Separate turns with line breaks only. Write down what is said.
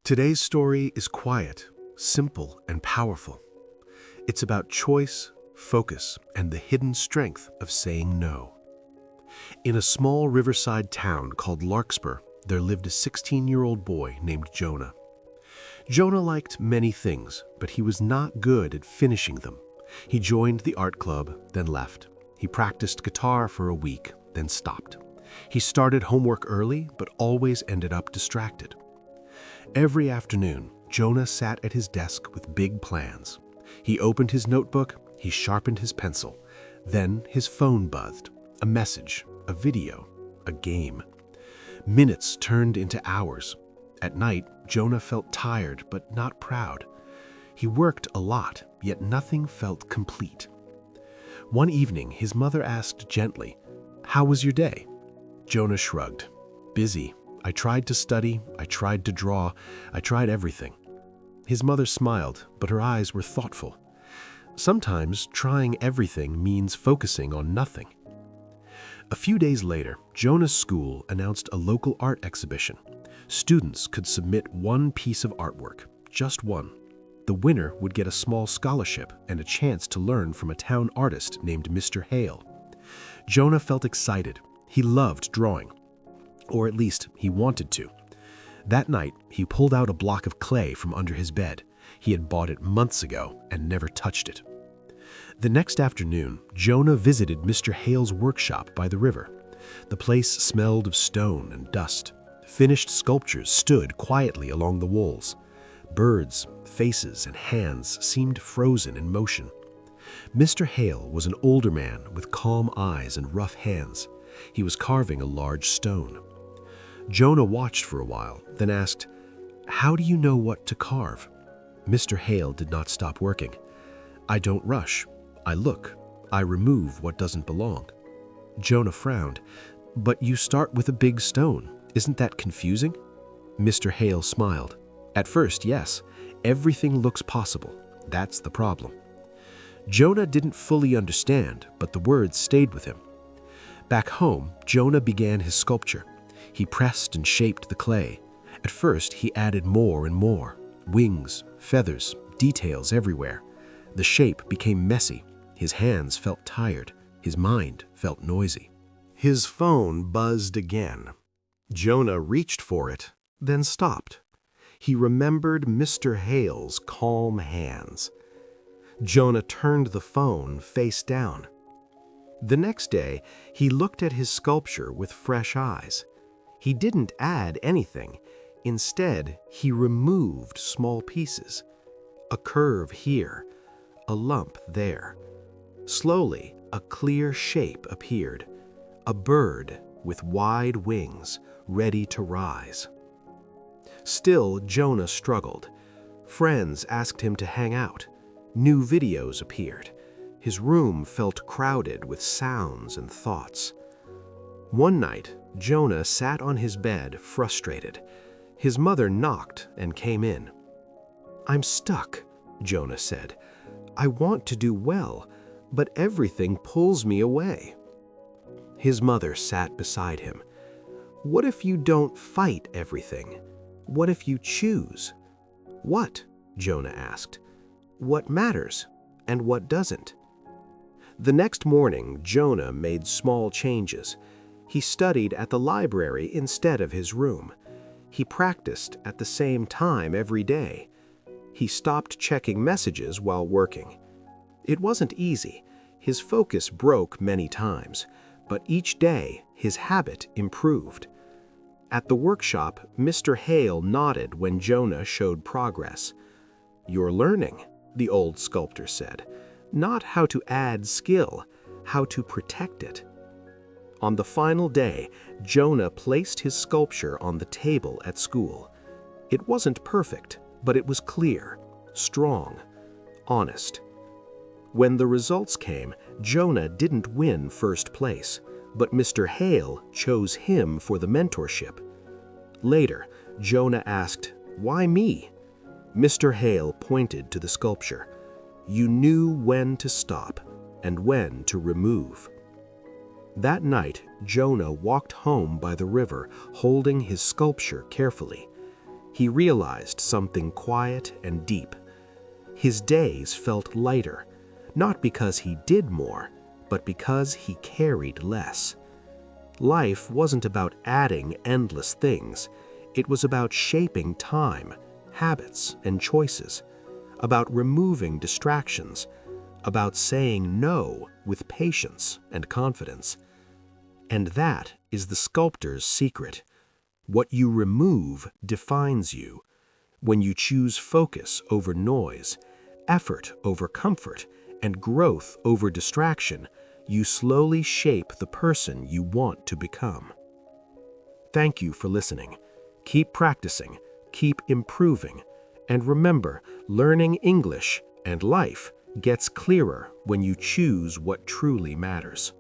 Today's story is quiet, simple, and powerful. It's about choice, focus, and the hidden strength of saying no. In a small riverside town called Larkspur, there lived a 16-year-old boy named Jonah. Jonah liked many things, but he was not good at finishing them. He joined the art club, then left. He practiced guitar for a week, then stopped. He started homework early, but always ended up distracted. Every afternoon, Jonah sat at his desk with big plans. He opened his notebook, he sharpened his pencil. Then his phone buzzed. A message, a video, a game. Minutes turned into hours. At night, Jonah felt tired but not proud. He worked a lot, yet nothing felt complete. One evening, his mother asked gently, "How was your day?" Jonah shrugged. "Busy. I tried to study, I tried to draw, I tried everything." His mother smiled, but her eyes were thoughtful. Sometimes trying everything means focusing on nothing. A few days later, Jonah's school announced a local art exhibition. Students could submit one piece of artwork, just one. The winner would get a small scholarship and a chance to learn from a town artist named Mr. Hale. Jonah felt excited. He loved drawing. Or at least he wanted to. That night, he pulled out a block of clay from under his bed. He had bought it months ago and never touched it. The next afternoon, Jonah visited Mr. Hale's workshop by the river. The place smelled of stone and dust. Finished sculptures stood quietly along the walls. Birds, faces, and hands seemed frozen in motion. Mr. Hale was an older man with calm eyes and rough hands. He was carving a large stone. Jonah watched for a while, then asked, "How do you know what to carve?" Mr. Hale did not stop working. "I don't rush. I look. I remove what doesn't belong." Jonah frowned. "But you start with a big stone. Isn't that confusing?" Mr. Hale smiled. "At first, yes. Everything looks possible. That's the problem." Jonah didn't fully understand, but the words stayed with him. Back home, Jonah began his sculpture. He pressed and shaped the clay. At first, he added more and more. Wings, feathers, details everywhere. The shape became messy. His hands felt tired. His mind felt noisy. His phone buzzed again. Jonah reached for it, then stopped. He remembered Mr. Hale's calm hands. Jonah turned the phone face down. The next day, he looked at his sculpture with fresh eyes. He didn't add anything. Instead, he removed small pieces. A curve here, a lump there. Slowly, a clear shape appeared. A bird with wide wings, ready to rise. Still, Jonah struggled. Friends asked him to hang out. New videos appeared. His room felt crowded with sounds and thoughts. One night, Jonah sat on his bed, frustrated. His mother knocked and came in. "I'm stuck," Jonah said. "I want to do well, but everything pulls me away." His mother sat beside him. "What if you don't fight everything? What if you choose?" "What?" Jonah asked. "What matters and what doesn't?" The next morning, Jonah made small changes. He studied at the library instead of his room. He practiced at the same time every day. He stopped checking messages while working. It wasn't easy. His focus broke many times, but each day his habit improved. At the workshop, Mr. Hale nodded when Jonah showed progress. "You're learning," the old sculptor said. "Not how to add skill, how to protect it." On the final day, Jonah placed his sculpture on the table at school. It wasn't perfect, but it was clear, strong, honest. When the results came, Jonah didn't win first place, but Mr. Hale chose him for the mentorship. Later, Jonah asked, "Why me?" Mr. Hale pointed to the sculpture. "You knew when to stop and when to remove." That night, Jonah walked home by the river, holding his sculpture carefully. he realized something quiet and deep. His days felt lighter, not because he did more, but because he carried less. Life wasn't about adding endless things. It was about shaping time, habits, and choices, about removing distractions, about saying no with patience and confidence. And that is the sculptor's secret. What you remove defines you. When you choose focus over noise, effort over comfort, and growth over distraction, you slowly shape the person you want to become. Thank you for listening. Keep practicing, keep improving, and remember, learning English and life gets clearer when you choose what truly matters.